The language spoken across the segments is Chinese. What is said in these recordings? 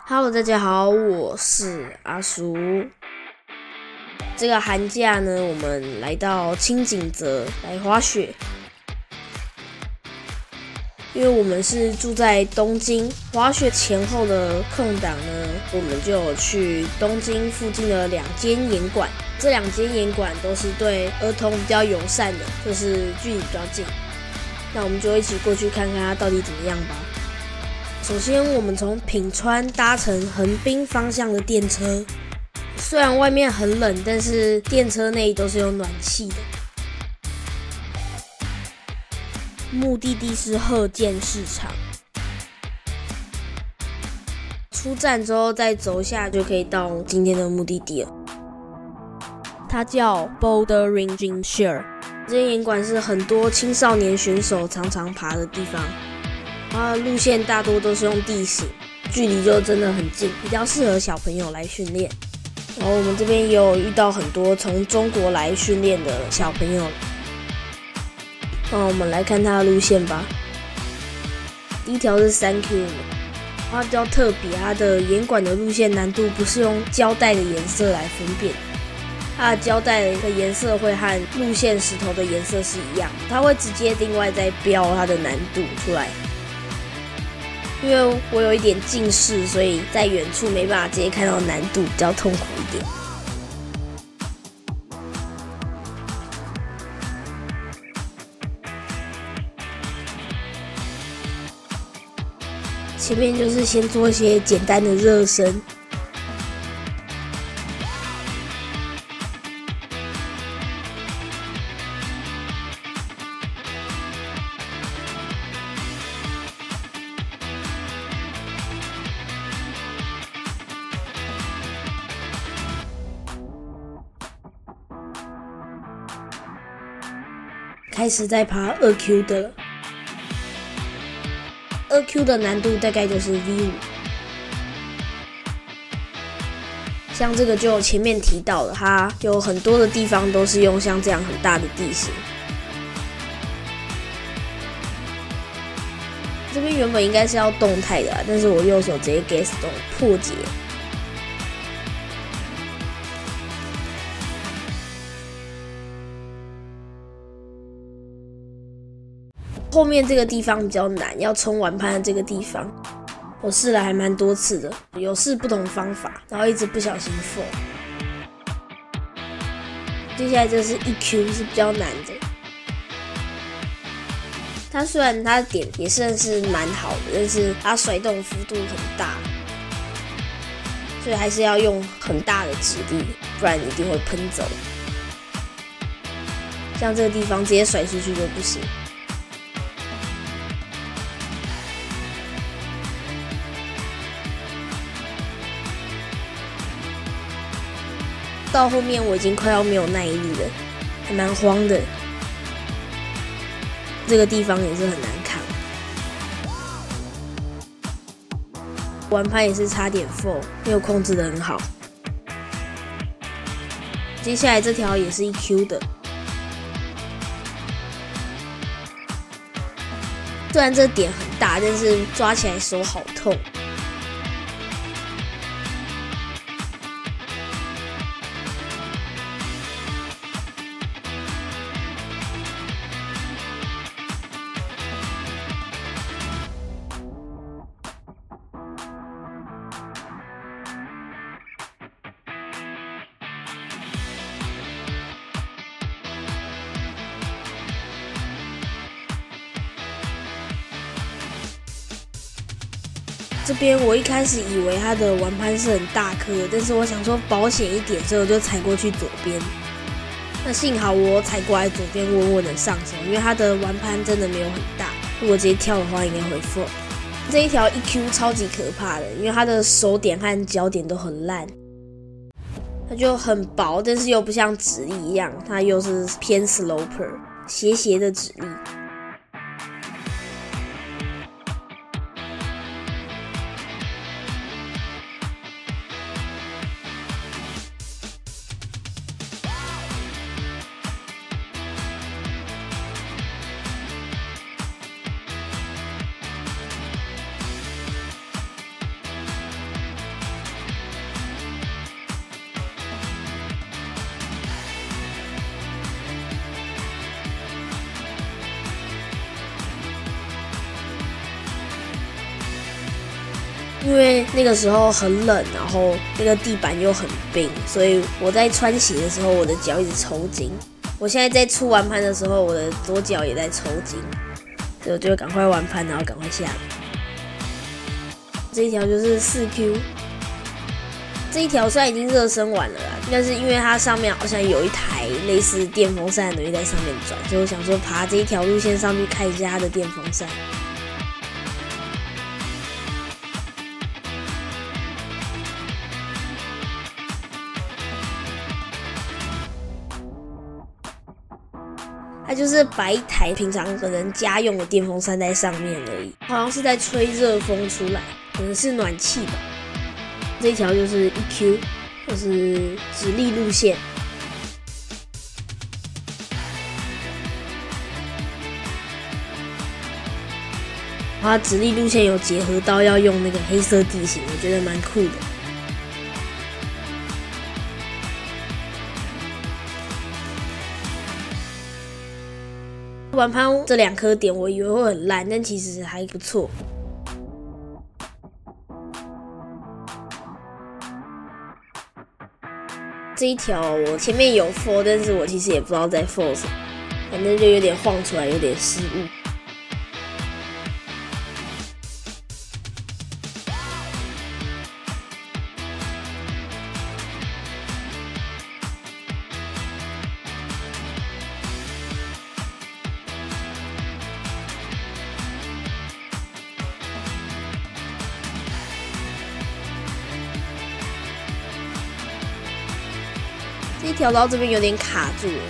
Hello， 大家好，我是阿叔。这个寒假呢，我们来到清景泽来滑雪，因为我们是住在东京，滑雪前后的空档呢，我们就有去东京附近的2间岩馆。这2间岩馆都是对儿童比较友善的，就是距离比较近。那我们就一起过去看看它到底怎么样吧。首先，我们从品川搭乘横滨方向的电车。虽然外面很冷，但是电车内都是有暖气的。目的地是鹤见市场。出站之后再走下就可以到今天的目的地了。它叫 Bouldering Gym。这间岩馆是很多青少年选手常常爬的地方。它的路线大多都是用地形，距离就真的很近，比较适合小朋友来训练。然后我们这边也有遇到很多从中国来训练的小朋友。那我们来看它的路线吧。第一条是3Q， 它比较特别，它的岩馆的路线难度不是用胶带的颜色来分辨，它的胶带的颜色会和路线石头的颜色是一样，它会直接另外再标它的难度出来。因为我有一点近视，所以在远处没办法直接看到难度，比较痛苦一点。前面就是先做一些简单的热身。开始在爬2Q 的了，2Q 的难度大概就是 V5。像这个就前面提到了，它有很多的地方都是用像这样很大的地形。这边原本应该是要动态的，但是我右手直接 gas 动破解。后面这个地方比较难，要冲完攀的这个地方，我试了还蛮多次的，有试不同方法，然后一直不小心 fall。接下来这是1Q， 是比较难的。它虽然它的点也算是蛮好的，但是它甩动幅度很大，所以还是要用很大的指力，不然一定会喷走。像这个地方直接甩出去就不行。到后面我已经快要没有耐力了，还蛮慌的。这个地方也是很难扛，玩拍也是差点 fall， 没有控制得很好。接下来这条也是1Q 的，虽然这点很大，但是抓起来手好痛。这边我一开始以为它的玩攀是很大颗，但是我想说保险一点，所以我就踩过去左边。那幸好我踩过来左边稳稳的上手，因为它的玩攀真的没有很大，如果直接跳的话应该会 fall。这一条1Q 超级可怕的，因为它的手点和脚点都很烂，它就很薄，但是又不像指力一样，它又是偏 sloper 斜斜的指力。因为那个时候很冷，然后那个地板又很冰，所以我在穿鞋的时候，我的脚一直抽筋。我现在在出完盘的时候，我的左脚也在抽筋，所以我就赶快完盘，然后赶快下来。这一条就是4Q， 这一条虽然已经热身完了啦，但是因为它上面好像有一台类似电风扇的东西在上面转，所以我想说爬这一条路线上去看一下它的电风扇。它就是摆一台平常可能家用的电风扇在上面而已，好像是在吹热风出来，可能是暖气吧。这一条就是1Q， 就是直立路线。它直立路线有结合到要用那个黑色地形，我觉得蛮酷的。完盘这2颗点，我以为会很烂，但其实还不错。这一条我前面有 fall， 但是我其实也不知道在 fall 什么，反正就有点晃出来，有点失误。这一条到这边有点卡住了，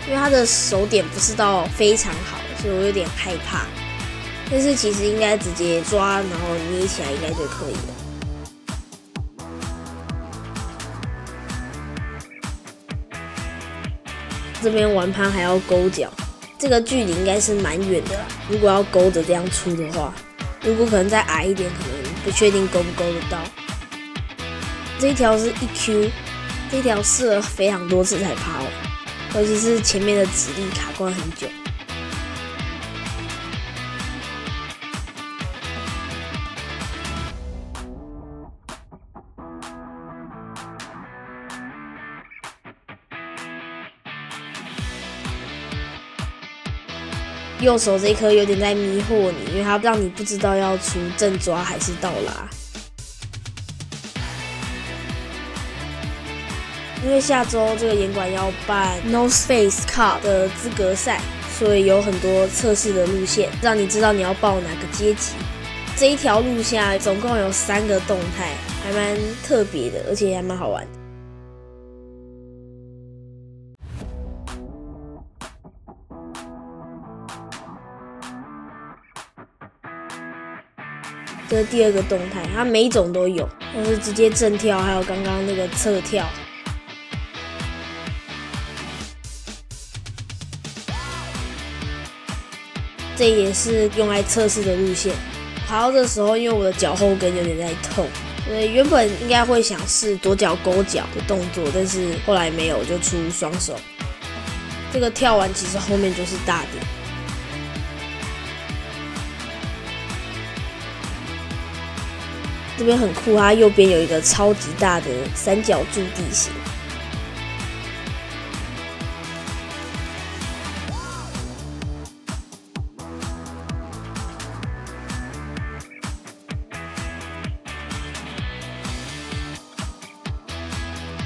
因为它的手点不是到非常好，所以我有点害怕。但是其实应该直接抓，然后捏起来应该就可以了。这边玩盘还要勾脚，这个距离应该是蛮远的啦。如果要勾着这样出的话，如果可能再矮一点，可能不确定勾不勾得到。这一条是1Q。这条试了非常多次才爬完，尤其是前面的指力卡关很久。右手这一颗有点在迷惑你，因为它让你不知道要出正抓还是倒拉。因为下周这个严管要办 North Face Cup 的资格赛，所以有很多测试的路线，让你知道你要报哪个阶级。这一条路下总共有3个动态，还蛮特别的，而且还蛮好玩的。这是第2个动态，它每一种都有，像是直接正跳，还有刚刚那个侧跳。这也是用来测试的路线。爬到这时候，因为我的脚后跟有点在痛，所以原本应该会想试左脚勾脚的动作，但是后来没有，就出双手。这个跳完其实后面就是大点。这边很酷，它右边有一个超级大的三角柱地形。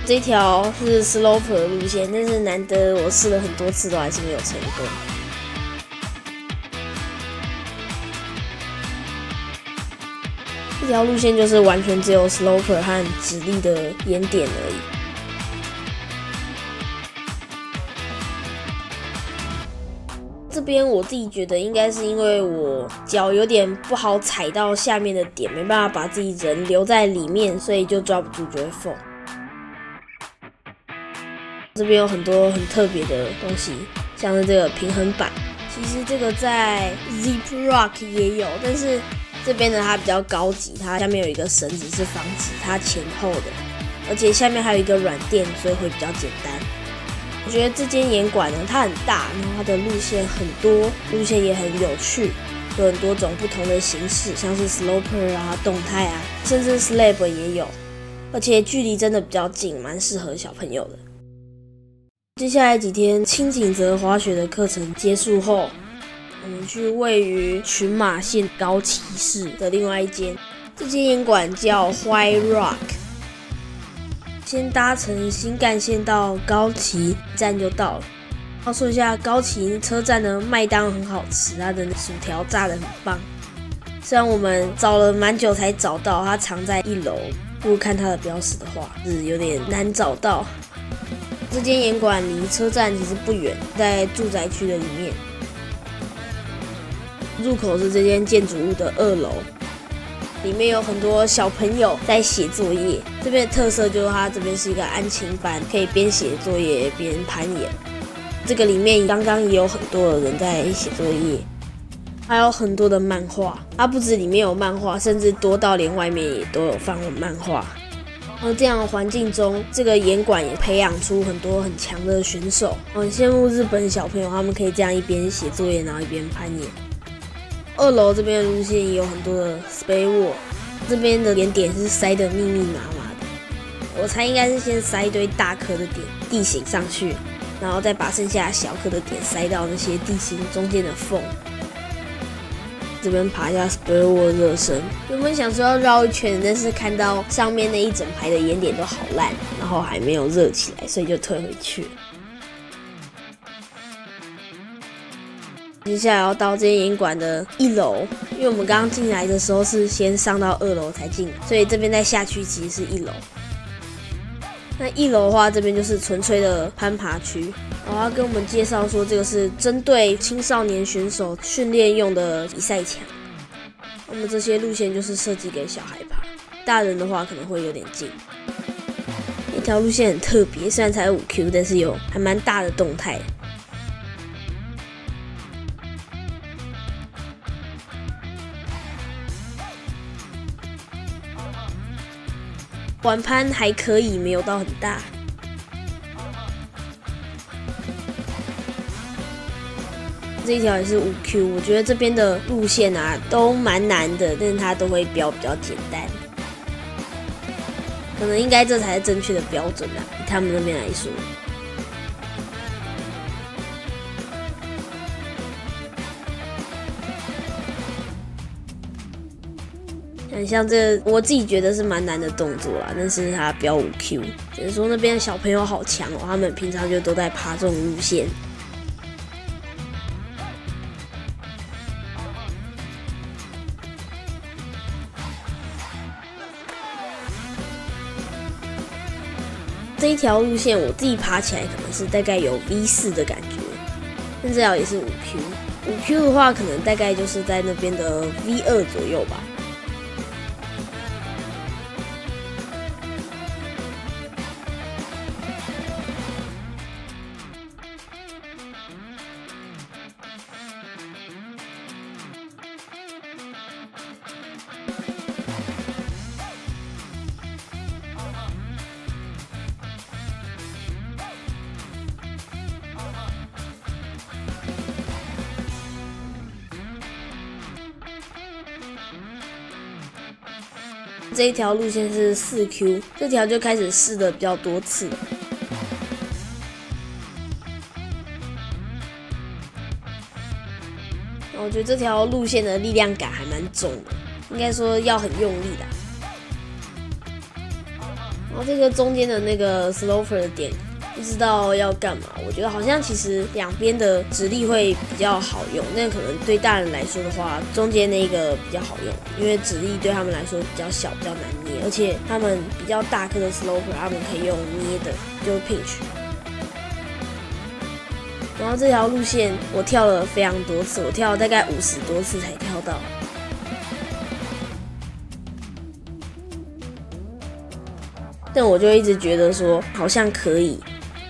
这条是 slope 的路线，但是难得我试了很多次都还是没有成功。这条路线就是完全只有 slope 和直立的沿点而已。这边我自己觉得应该是因为我脚有点不好踩到下面的点，没办法把自己人留在里面，所以就抓不住，就会缝。这边有很多很特别的东西，像是这个平衡板，其实这个在 Zip Rock 也有，但是这边呢它比较高级，它下面有一个绳子是防止它前后的，而且下面还有一个软垫，所以会比较简单。我觉得这间岩馆呢，它很大，然后它的路线很多，路线也很有趣，有很多种不同的形式，像是 sloper 啊、动态啊，甚至 slab 也有，而且距离真的比较近，蛮适合小朋友的。接下来几天轻井泽滑雪的课程结束后，我们去位于群马县高崎市的另外一间，这间岩馆叫 White Rock。先搭乘新干线到高崎站就到了。要说一下高崎车站的麦当很好吃，它的薯条炸得很棒。虽然我们找了蛮久才找到，它藏在1楼，如果看它的标识的话，是有点难找到。这间岩馆离车站其实不远，在住宅区的里面。入口是这间建筑物的2楼，里面有很多小朋友在写作业。这边的特色就是它这边是一个安亲班，可以边写作业边攀岩。这个里面刚刚也有很多的人在写作业，还有很多的漫画。它不止里面有漫画，甚至多到连外面也都有放漫画。而这样的环境中，这个岩馆也培养出很多很强的选手。我很羡慕日本小朋友，他们可以这样一边写作业，然后一边攀岩。2楼这边的路线也有很多的 spay wall， 这边的岩点是塞得密密麻麻的。我猜应该是先塞一堆大颗的点地形上去，然后再把剩下小颗的点塞到那些地形中间的缝。这边爬一下 spay wall 热身，原本想说要绕一圈，但是看到上面那一整排的岩点都好烂，然后还没有热起来，所以就退回去了。接下来要到这间岩馆的1楼，因为我们刚刚进来的时候是先上到2楼才进来，所以这边再下去其实是1楼。那1楼的话，这边就是纯粹的攀爬区。然后他跟我们介绍说，这个是针对青少年选手训练用的比赛墙。我们这些路线就是设计给小孩爬，大人的话可能会有点近。一条路线很特别，虽然才5Q， 但是有还蛮大的动态。缓攀还可以，没有到很大。这一条也是5Q， 我觉得这边的路线啊都蛮难的，但是它都会标比较简单，可能应该这才是正确的标准啦，以他们那边来说。像这个我自己觉得是蛮难的动作啦，但是它标5Q， 只能说那边的小朋友好强哦，他们平常就都在爬这种路线。这一条路线我自己爬起来可能是大概有 V4 的感觉，但这条也是5Q 的话可能大概就是在那边的 V2 左右吧。这一条路线是4Q， 这条就开始试的比较多次。我觉得这条路线的力量感还蛮重的，应该说要很用力的。然后这个中间的那个 sloper 的点，不知道要干嘛。我觉得好像其实两边的指力会比较好用，但可能对大人来说的话，中间那个比较好用，因为指力对他们来说比较小，比较难捏，而且他们比较大颗的 sloper， 他们可以用捏的，就是 pinch。然后这条路线我跳了非常多次，我跳了大概50多次才跳到。但我就一直觉得说好像可以，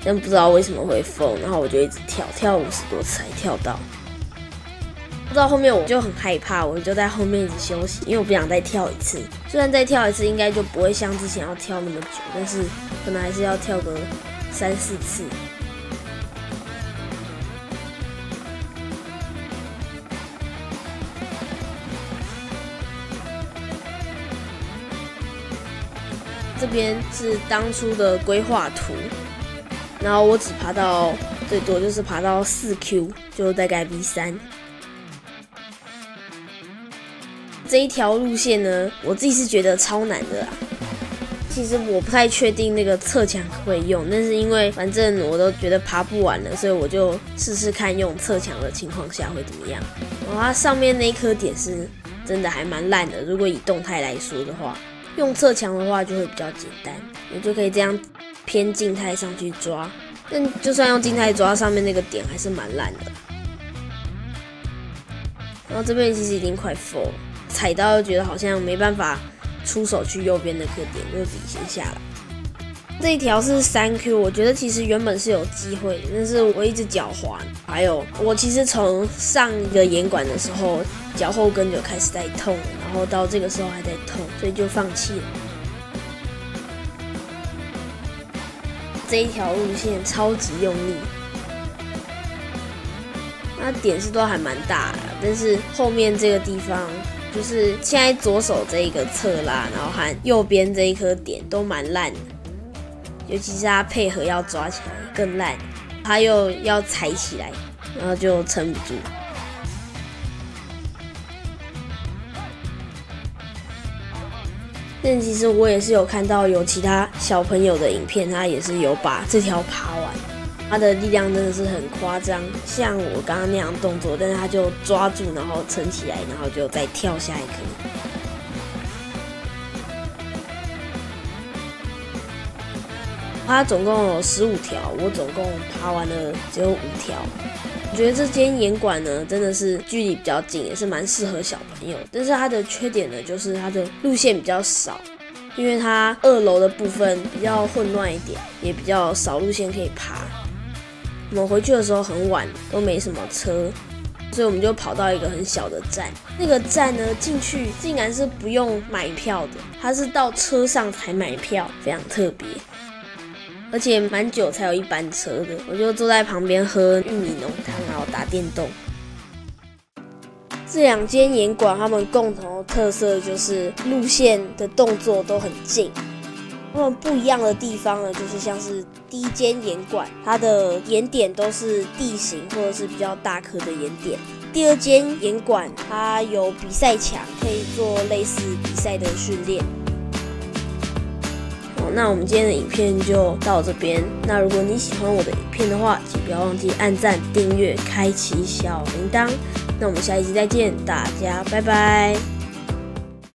但不知道为什么会疯，然后我就一直跳50多次才跳到。不知道后面我就很害怕，我就在后面一直休息，因为我不想再跳一次。虽然再跳一次应该就不会像之前要跳那么久，但是可能还是要跳个3、4次。这边是当初的规划图，然后我只爬到最多就是爬到4Q， 就大概 V3。这一条路线呢，我自己是觉得超难的啦。其实我不太确定那个侧墙可不可以用，但是因为反正我都觉得爬不完了，所以我就试试看用侧墙的情况下会怎么样。然后它上面那一颗点是真的还蛮烂的，如果以动态来说的话，用侧墙的话就会比较简单，我就可以这样偏静态上去抓。但就算用静态抓，上面那个点还是蛮烂的。然后这边其实已经快 full 了，踩到又觉得好像没办法出手去右边那颗点，就自己先下来。这一条是3Q， 我觉得其实原本是有机会的，但是我一直脚滑，还有我其实从上一个岩馆的时候，脚后跟就开始在痛，然后到这个时候还在痛，所以就放弃了。这一条路线超级用力，那点是都还蛮大的，但是后面这个地方。就是现在左手这一个侧拉，然后和右边这一颗点都蛮烂的，尤其是它配合要抓起来更烂，它又要踩起来，然后就撑不住。但其实我也是有看到有其他小朋友的影片，他也是有把这条爬完。他的力量真的是很夸张，像我刚刚那样动作，但是他就抓住，然后撑起来，然后就再跳下一颗。他总共有15条，我总共爬完了只有5条。我觉得这间岩馆呢，真的是距离比较近，也是蛮适合小朋友。但是它的缺点呢，就是它的路线比较少，因为它2楼的部分比较混乱一点，也比较少路线可以爬。我们回去的时候很晚，都没什么车，所以我们就跑到一个很小的站。那个站呢，进去竟然是不用买票的，它是到车上才买票，非常特别。而且蛮久才有一班车的，我就坐在旁边喝玉米浓汤，然后打电动。这2间岩馆，他们共同的特色就是路线的动作都很近。他们不一样的地方呢，就是像是第1间岩馆，它的岩点都是地形或者是比较大颗的岩点。第2间岩馆，它有比赛墙，可以做类似比赛的训练。好，那我们今天的影片就到这边。那如果你喜欢我的影片的话，请不要忘记按赞、订阅、开启小铃铛。那我们下一集再见，大家拜拜。